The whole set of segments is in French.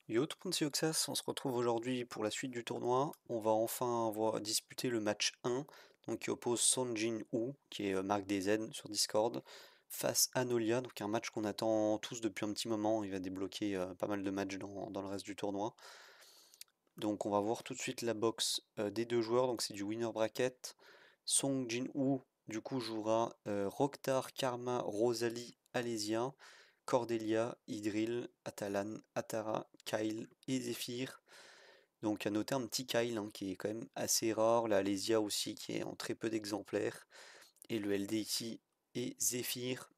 Yo tout le monde, c'est Oxas, on se retrouve aujourd'hui pour la suite du tournoi. On va enfin disputer le match 1, donc qui oppose Son Jin-woo, qui est Marc DZ sur Discord, face à Nolia, donc un match qu'on attend tous depuis un petit moment. Il va débloquer pas mal de matchs dans le reste du tournoi. Donc on va voir tout de suite la box des deux joueurs, donc c'est du winner bracket. Song Jin-woo du coup jouera Rokhtar, Karma, Rosalie, Alésia, Cordelia, Idril, Atalan, Atara, Kyle et Zephyr. Donc à noter un petit Kyle qui est quand même assez rare, la Alésia aussi qui est en très peu d'exemplaires, et le LD ici est Zephyr.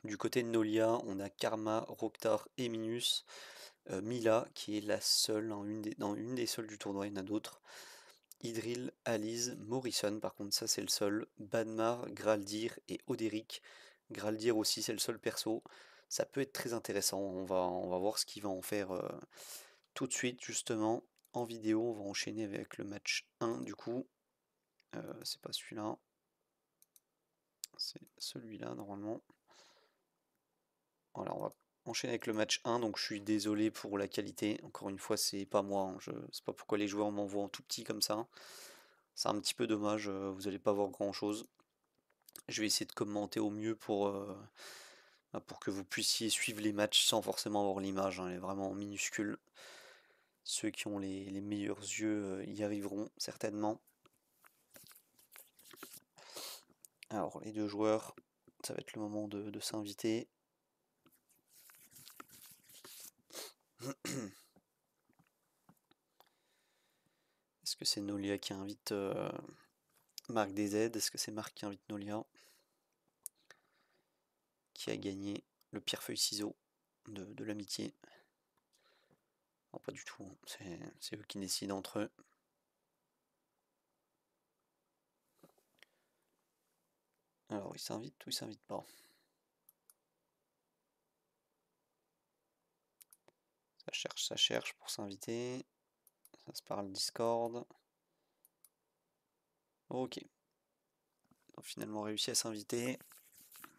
Du côté de Nolia, on a Karma, Rokhtar et Minus. Mila qui est la seule, dans une des seules du tournoi, il y en a d'autres. Idril, Alice, Morrison, par contre ça c'est le seul, Banmar, Graldir et Oderic. Graldir aussi c'est le seul perso. Ça peut être très intéressant, on va voir ce qu'il va en faire tout de suite justement en vidéo. On va enchaîner avec le match 1 du coup. C'est pas celui-là, c'est celui-là normalement. Voilà, on va enchaîner avec le match 1, donc je suis désolé pour la qualité. Encore une fois, c'est pas moi, je sais pas pourquoi les joueurs m'envoient en tout petit comme ça. C'est un petit peu dommage, vous allez pas voir grand-chose. Je vais essayer de commenter au mieux pour que vous puissiez suivre les matchs sans forcément avoir l'image, elle est vraiment minuscule. Ceux qui ont les meilleurs yeux y arriveront certainement. Alors les deux joueurs, ça va être le moment de s'inviter. Est-ce que c'est Nolia qui invite Marc DZ? Est-ce que c'est Marc qui invite Nolia? Qui a gagné le pierre-feuille-ciseau de l'amitié? Non, pas du tout, c'est eux qui décident entre eux. Alors, ils s'invitent ou ils s'invitent pas? Ça cherche pour s'inviter. Ça se parle Discord. Ok. Ils ont finalement réussi à s'inviter.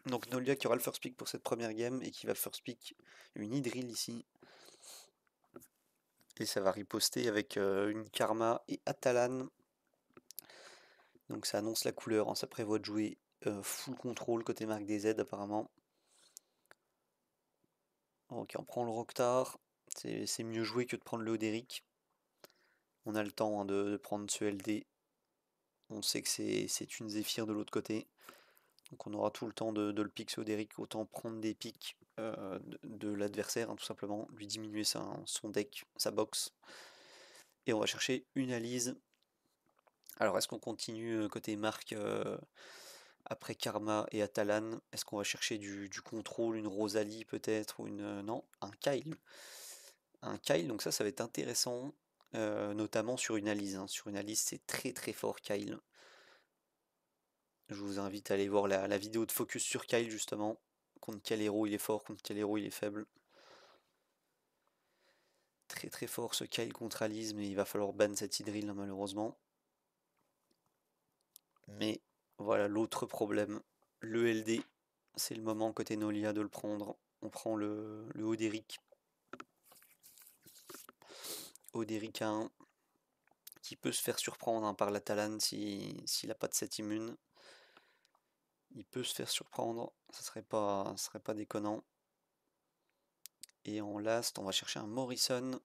Donc Nolia qui aura le first pick pour cette première game et qui va first pick une Idril ici. Et ça va riposter avec une Karma et Atalan. Donc ça annonce la couleur, ça prévoit de jouer full contrôle côté Mark DZ apparemment. Ok, on prend le Rokhtar. C'est mieux joué que de prendre le Oderic. On a le temps de prendre ce LD. On sait que c'est une Zephyr de l'autre côté. Donc on aura tout le temps de le pick ce Oderic. Autant prendre des picks de l'adversaire, tout simplement. Lui diminuer son deck, sa box. Et on va chercher une Alice. Alors est-ce qu'on continue côté Mark après Karma et Atalan? Est-ce qu'on va chercher du contrôle, une Rosalie peut-être, ou une... non, un Kyle. Un Kyle, donc ça va être intéressant, notamment sur une Alice. Sur une Alice, c'est très très fort Kyle. Je vous invite à aller voir la vidéo de focus sur Kyle justement. Contre quel héros il est fort, contre quel héros il est faible. Très très fort ce Kyle contre Alice, mais il va falloir ban cette Idril malheureusement. Mais voilà l'autre problème, le LD. C'est le moment côté Nolia de le prendre. On prend le Oderic. Oderic 1 qui peut se faire surprendre par la Talane s'il n'a pas de set immune. Il peut se faire surprendre, ça serait pas déconnant. Et en last, on va chercher un Morrison,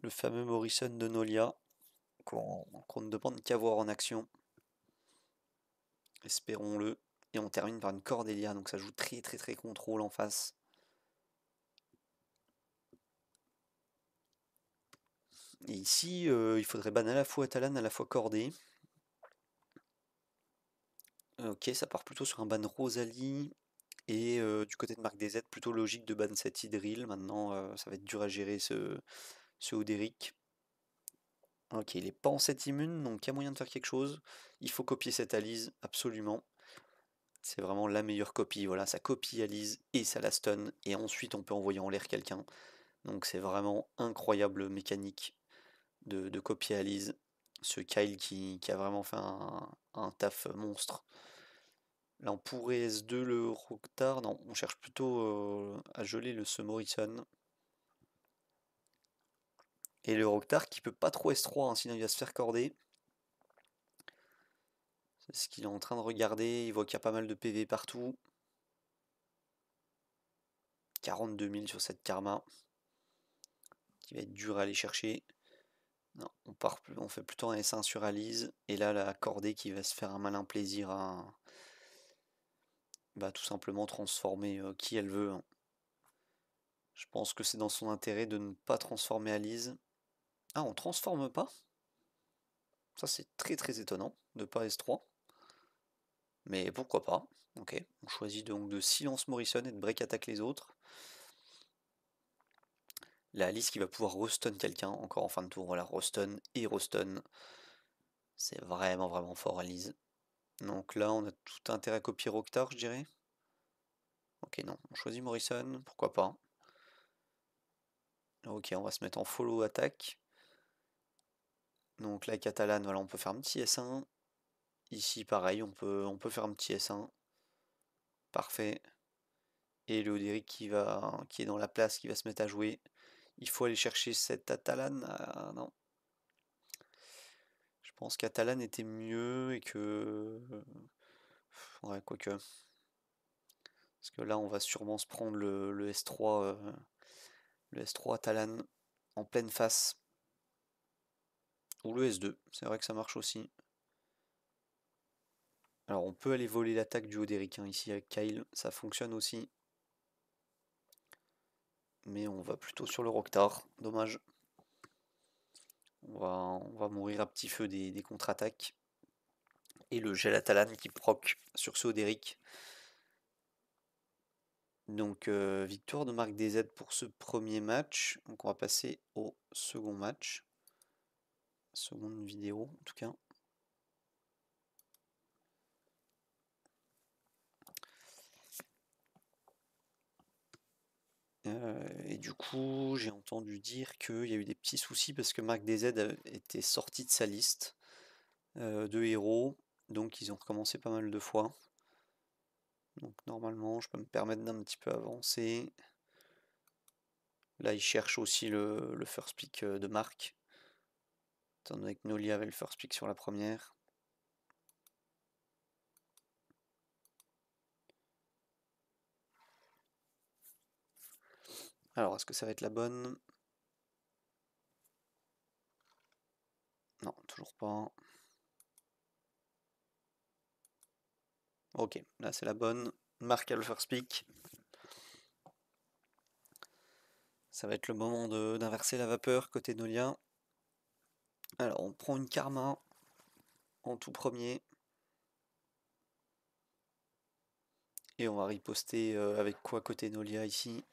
le fameux Morrison de Nolia, qu'on ne demande qu'à voir en action. Espérons-le. Et on termine par une Cordelia, donc ça joue très très très contrôle en face. Et ici, il faudrait ban à la fois Talane, à la fois Cordé. Ok, ça part plutôt sur un ban Rosalie. Et du côté de Marc DZ, plutôt logique de ban cette Idril. Maintenant, ça va être dur à gérer ce Oderic. Ok, il est pas en set immune, donc il y a moyen de faire quelque chose. Il faut copier cette Alice, absolument. C'est vraiment la meilleure copie. Voilà, ça copie Alice et ça la stun. Et ensuite, on peut envoyer en l'air quelqu'un. Donc c'est vraiment incroyable mécanique de copier Alice. Ce Kyle qui a vraiment fait un taf monstre. Là, on pourrait S2 le Rokhtar. Non, on cherche plutôt à geler ce Morrison. Et le Roctar qui peut pas trop S3, hein, sinon il va se faire corder. C'est ce qu'il est en train de regarder, il voit qu'il y a pas mal de PV partout. 42 000 sur cette karma, qui va être dur à aller chercher. Non, on fait plutôt un S1 sur Alice, et là la cordée qui va se faire un malin plaisir à tout simplement transformer qui elle veut, hein. Je pense que c'est dans son intérêt de ne pas transformer Alice. Ah, on transforme pas? Ça c'est très très étonnant de pas S3. Mais pourquoi pas? Ok, on choisit donc de silence Morrison et de break attack les autres. La Alice qui va pouvoir restun quelqu'un encore en fin de tour. Voilà, restun et restun. C'est vraiment vraiment fort Alice. Donc là on a tout intérêt à copier Roctar, je dirais. Ok, non, on choisit Morrison, pourquoi pas. Ok, on va se mettre en follow attack. Donc là, Catalane, voilà, on peut faire un petit S1. Ici, pareil, on peut faire un petit S1. Parfait. Et le Oderic qui est dans la place, qui va se mettre à jouer. Il faut aller chercher cette Atalane. Ah, non. Je pense qu'Atalane était mieux et que... Ouais, quoique. Parce que là, on va sûrement se prendre le S3, le S3 Atalane en pleine face. Ou le S2, c'est vrai que ça marche aussi. Alors on peut aller voler l'attaque du Oderic, hein, ici avec Kyle, ça fonctionne aussi. Mais on va plutôt sur le Roctar, dommage. On va mourir à petit feu des contre-attaques. Et le Gelatalan qui proc sur ce Oderic. Donc victoire de Marc DZ pour ce premier match. Donc on va passer au second match. Seconde vidéo en tout cas. Et du coup, j'ai entendu dire qu'il y a eu des petits soucis parce que Marc DZ était sorti de sa liste de héros. Donc ils ont recommencé pas mal de fois. Donc normalement, je peux me permettre d'un petit peu avancer. Là, il cherche aussi le first pick de Marc. Étant donné que Nolia avait le first pick sur la première. Alors, est-ce que ça va être la bonne? Non, toujours pas. Ok, là c'est la bonne. Marc a le first pick. Ça va être le moment d'inverser la vapeur côté Nolia. Alors, on prend une Karma en tout premier. Et on va riposter avec quoi côté Nolia ici?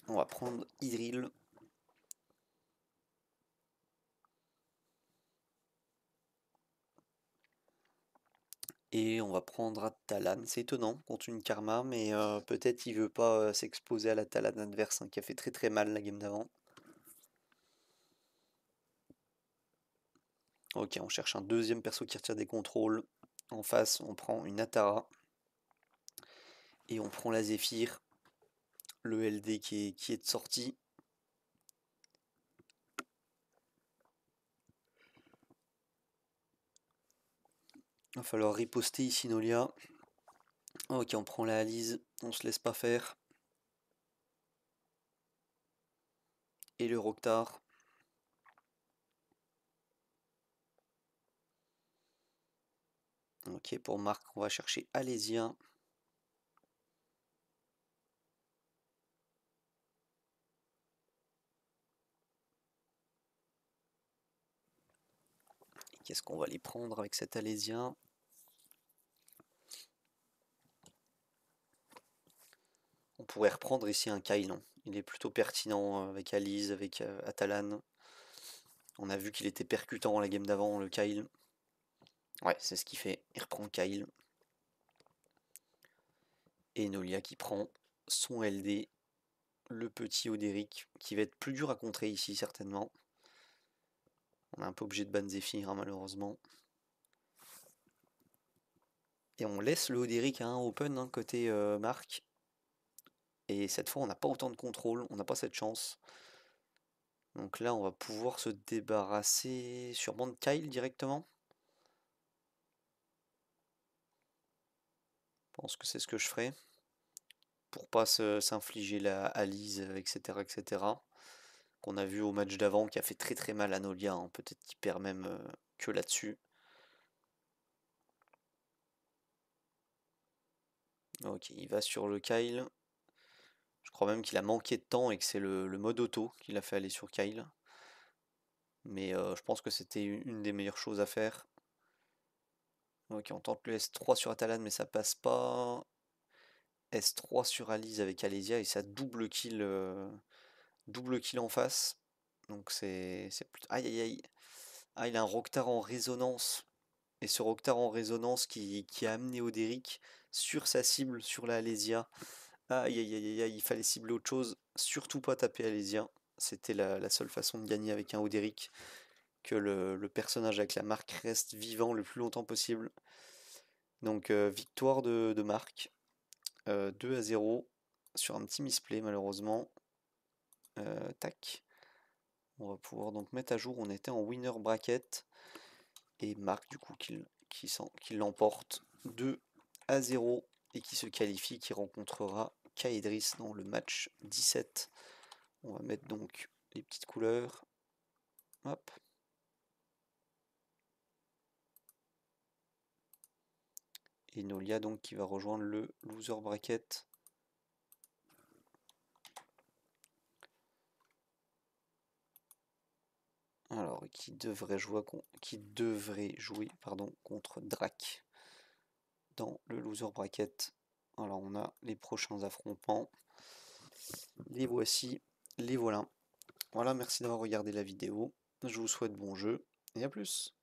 On va prendre Hydril. Et on va prendre Atalan. C'est étonnant contre une Karma, mais peut-être il veut pas s'exposer à la Talan adverse, hein, qui a fait très très mal la game d'avant. Ok, on cherche un deuxième perso qui retire des contrôles. En face, on prend une Atara. Et on prend la Zephyr. Le LD qui est de sortie. Il va falloir riposter ici Nolia. Ok, on prend la Alice. On se laisse pas faire. Et le Roctar. Ok, pour Marc, on va chercher Alésia. Qu'est-ce qu'on va les prendre avec cet Alésia? On pourrait reprendre ici un Kyle. Il est plutôt pertinent avec Alice, avec Atalan. On a vu qu'il était percutant la game d'avant, le Kyle. Ouais, c'est ce qu'il fait. Il reprend Kyle. Et Nolia qui prend son LD. Le petit Oderic, qui va être plus dur à contrer ici, certainement. On est un peu obligé de ban Zephyr, hein, malheureusement. Et on laisse le Oderic à un open, hein, côté Marc. Et cette fois, on n'a pas autant de contrôle, on n'a pas cette chance. Donc là, on va pouvoir se débarrasser sûrement de Kyle directement. Je pense que c'est ce que je ferai. Pour pas s'infliger la Alice, etc. etc. Qu'on a vu au match d'avant, qui a fait très très mal à Nolia, hein. Peut-être qu'il perd même que là-dessus. Ok, il va sur le Kyle. Je crois même qu'il a manqué de temps et que c'est le mode auto qui l'a fait aller sur Kyle. Mais je pense que c'était une des meilleures choses à faire. Ok, on tente le S3 sur Atalan, mais ça passe pas. S3 sur Alice avec Alésia et ça double kill en face. Donc c'est plutôt. Aïe aïe aïe. Ah, il a un Roktar en résonance. Et ce Roktar en résonance qui a amené Oderic sur sa cible, sur la Alésia. Aïe aïe aïe aïe, il fallait cibler autre chose. Surtout pas taper Alésia. C'était la seule façon de gagner avec un Oderic. Que le personnage avec la marque reste vivant le plus longtemps possible. Donc victoire de Marc. 2-0 sur un petit misplay malheureusement. Tac. On va pouvoir donc mettre à jour. On était en winner bracket. Et Marc du coup qui l'emporte 2-0 et qui se qualifie, qui rencontrera Kaedris dans le match 17. On va mettre donc les petites couleurs. Hop. Et Nolia donc qui va rejoindre le loser bracket. Alors, qui devrait jouer contre Drac dans le loser bracket. Alors, on a les prochains affrontements. Les voici, les voilà. Voilà, merci d'avoir regardé la vidéo. Je vous souhaite bon jeu et à plus.